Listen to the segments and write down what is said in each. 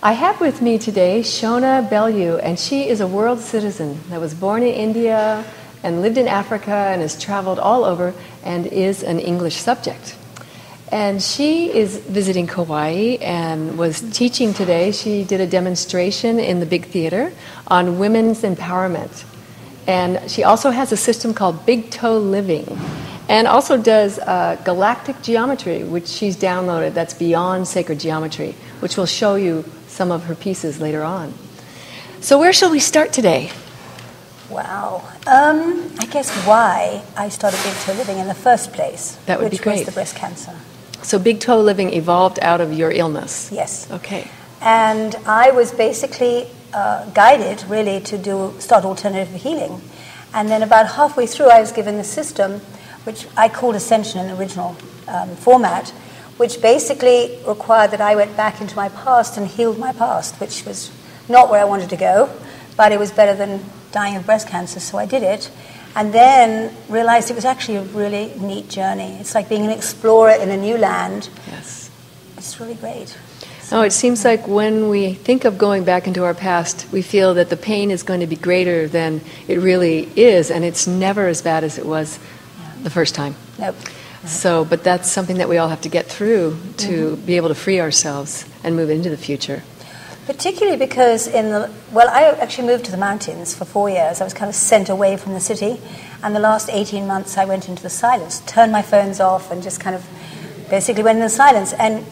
I have with me today Shona Bellew, and she is a world citizen that was born in India and lived in Africa and has traveled all over and is an English subject. And she is visiting Kauai and was teaching today. She did a demonstration in the big theater on women's empowerment. And she also has a system called Big Toe Living, and also does galactic geometry, which she's downloaded, that's beyond sacred geometry, which will show you some of her pieces later on. So where shall we start today? Wow. I guess why I started Big Toe Living in the first place. That would be great. Which was the breast cancer. So Big Toe Living evolved out of your illness? Yes. Okay. And I was basically guided, really, to start alternative healing. And then about halfway through, I was given the system, which I called Ascension in the original format, which basically required that I went back into my past and healed my past, which was not where I wanted to go, but it was better than dying of breast cancer, so I did it. And then realized it was actually a really neat journey. It's like being an explorer in a new land. Yes. It's really great. Oh, it seems like when we think of going back into our past, we feel that the pain is going to be greater than it really is, and it's never as bad as it was the first time. Nope. So, but that's something that we all have to get through to be able to free ourselves and move into the future. Particularly because I actually moved to the mountains for 4 years. I was kind of sent away from the city. And the last 18 months I went into the silence, turned my phones off and just kind of basically went into silence. And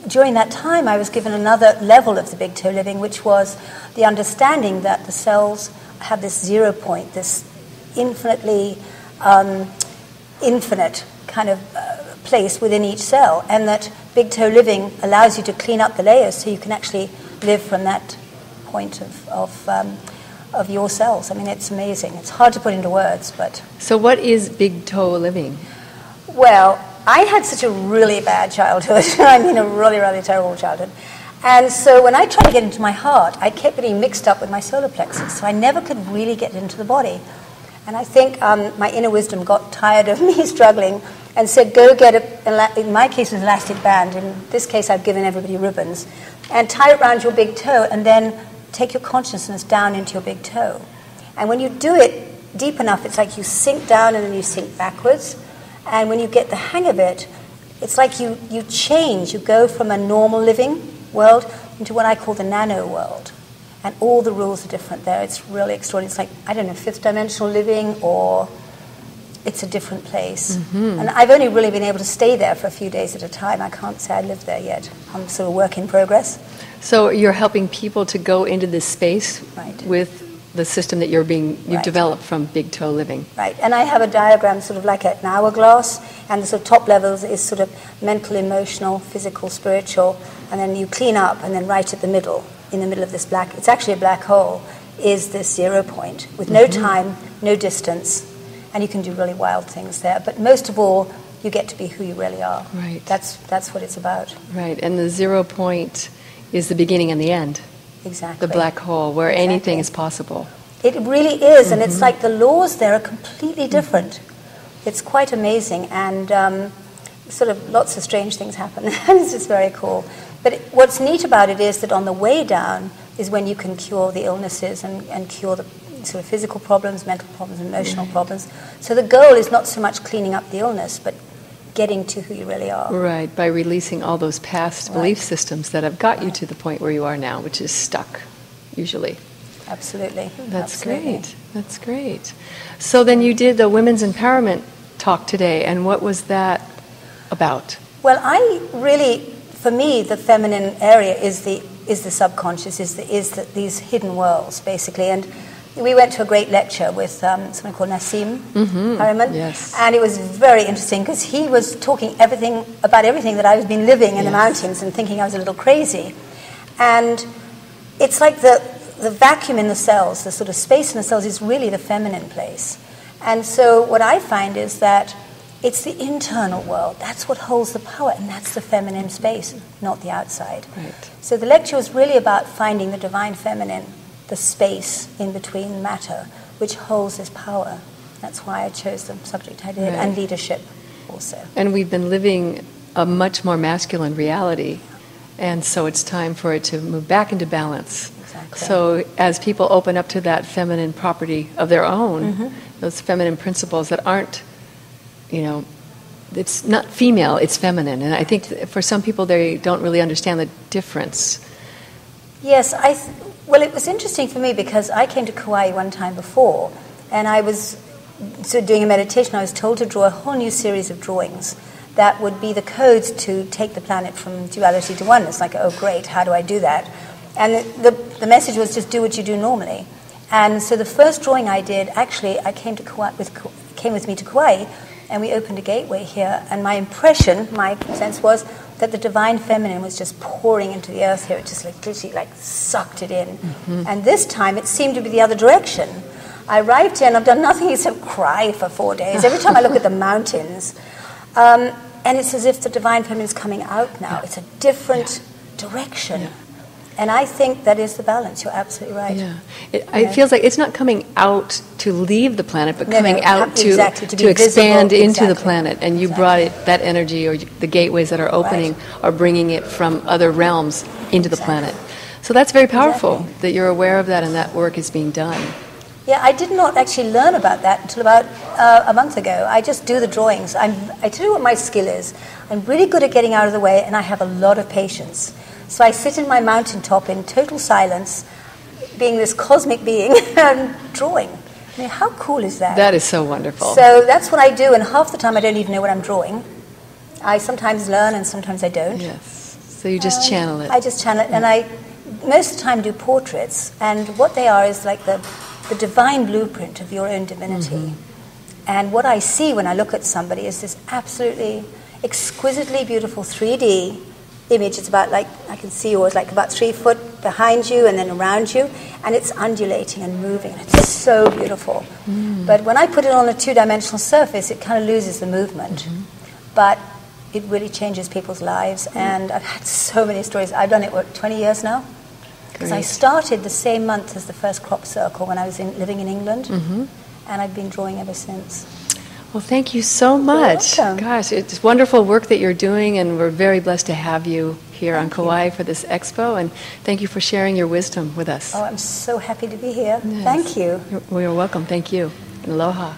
during that time I was given another level of the Big Toe Living, which was the understanding that the cells have this 0 point, this infinitely infinite kind of place within each cell. And that Big Toe Living allows you to clean up the layers so you can actually live from that point of your cells. I mean, it's amazing. It's hard to put into words, but... So what is Big Toe Living? Well, I had such a really bad childhood. I mean, a really, really terrible childhood. And so when I tried to get into my heart, I kept getting mixed up with my solar plexus, so I never could really get into the body. And I think my inner wisdom got tired of me struggling and said, go get in my case, it was an elastic band. In this case, I've given everybody ribbons. And tie it around your big toe, and then take your consciousness down into your big toe. And when you do it deep enough, it's like you sink down and then you sink backwards. And when you get the hang of it, it's like you change. You go from a normal living world into what I call the nano world. And all the rules are different there. It's really extraordinary. It's like, I don't know, fifth dimensional living, or it's a different place. Mm-hmm. And I've only really been able to stay there for a few days at a time. I can't say I live there yet. I'm sort of work in progress. So you're helping people to go into this space right. with the system that you've right. developed from Big Toe Living. Right. And I have a diagram sort of like an hourglass, and the sort of top levels is sort of mental, emotional, physical, spiritual, and then you clean up, and then right at the middle, in the middle of this black, it's actually a black hole, is this 0 point with no time, no distance. And you can do really wild things there. But most of all, you get to be who you really are. Right. That's what it's about. Right. And the 0 point is the beginning and the end. Exactly. The black hole, where anything is possible. It really is. And it's like the laws there are completely different. It's quite amazing. And sort of lots of strange things happen. It's just very cool. But what's neat about it is that on the way down is when you can cure the illnesses and cure the sort of physical problems, mental problems, emotional problems. So the goal is not so much cleaning up the illness, but getting to who you really are. Right, by releasing all those past belief systems that have got you to the point where you are now, which is stuck, usually. Absolutely. That's great. That's great. So then you did the Women's Empowerment talk today, and what was that about? Well, for me, the feminine area is the subconscious, these hidden worlds, basically. And we went to a great lecture with someone called Nassim Harriman, yes. And it was very interesting because he was talking about everything that I've been living in the mountains and thinking I was a little crazy. And it's like the vacuum in the cells, the sort of space in the cells is really the feminine place. And so what I find is that it's the internal world. That's what holds the power, and that's the feminine space, not the outside. Right. So the lecture was really about finding the divine feminine, the space in between matter, which holds this power. That's why I chose the subject I did, and leadership also. And we've been living a much more masculine reality. And so it's time for it to move back into balance. Exactly. So as people open up to that feminine property of their own, those feminine principles that aren't, it's not female, it's feminine. And I think for some people, they don't really understand the difference. Yes, well, it was interesting for me because I came to Kauai one time before, and I was doing a meditation. I was told to draw a whole new series of drawings that would be the codes to take the planet from duality to oneness. Like, oh, great, how do I do that? And the message was just do what you do normally. And so the first drawing I did, actually, I came with me to Kauai, and we opened a gateway here. And my sense was that the divine feminine was just pouring into the earth here. It just literally sucked it in. And this time it seemed to be the other direction. I arrived here and I've done nothing except cry for 4 days. Every time I look at the mountains, and it's as if the divine feminine is coming out now. It's a different direction. And I think that is the balance. You're absolutely right. Yeah. It feels like it's not coming out to leave the planet, but coming out to expand into the planet. And you brought it, that energy, or the gateways that are opening are bringing it from other realms into the planet. So that's very powerful that you're aware of that and that work is being done. Yeah, I did not actually learn about that until about a month ago. I just do the drawings. I tell you what my skill is. I'm really good at getting out of the way, and I have a lot of patience. So I sit in my mountaintop in total silence, being this cosmic being, and drawing. I mean, how cool is that? That is so wonderful. So that's what I do, and half the time I don't even know what I'm drawing. I sometimes learn, and sometimes I don't. Yes. So you just channel it. I just channel it, and I most of the time do portraits, and what they are is like the divine blueprint of your own divinity. And what I see when I look at somebody is this absolutely exquisitely beautiful 3D image. It's about I can see yours, about 3 foot behind you and then around you, and it's undulating and moving. It's so beautiful. But when I put it on a 2-dimensional surface, it kind of loses the movement. But it really changes people's lives, and I've had so many stories. I've done it, 20 years now? Because I started the same month as the first crop circle when I was living in England, and I've been drawing ever since. Well, thank you so much. You're welcome. Gosh, it's wonderful work that you're doing, and we're very blessed to have you here on Kauai for this expo, and thank you for sharing your wisdom with us. Oh, I'm so happy to be here. Yes. Thank you. You're welcome. Thank you. And aloha.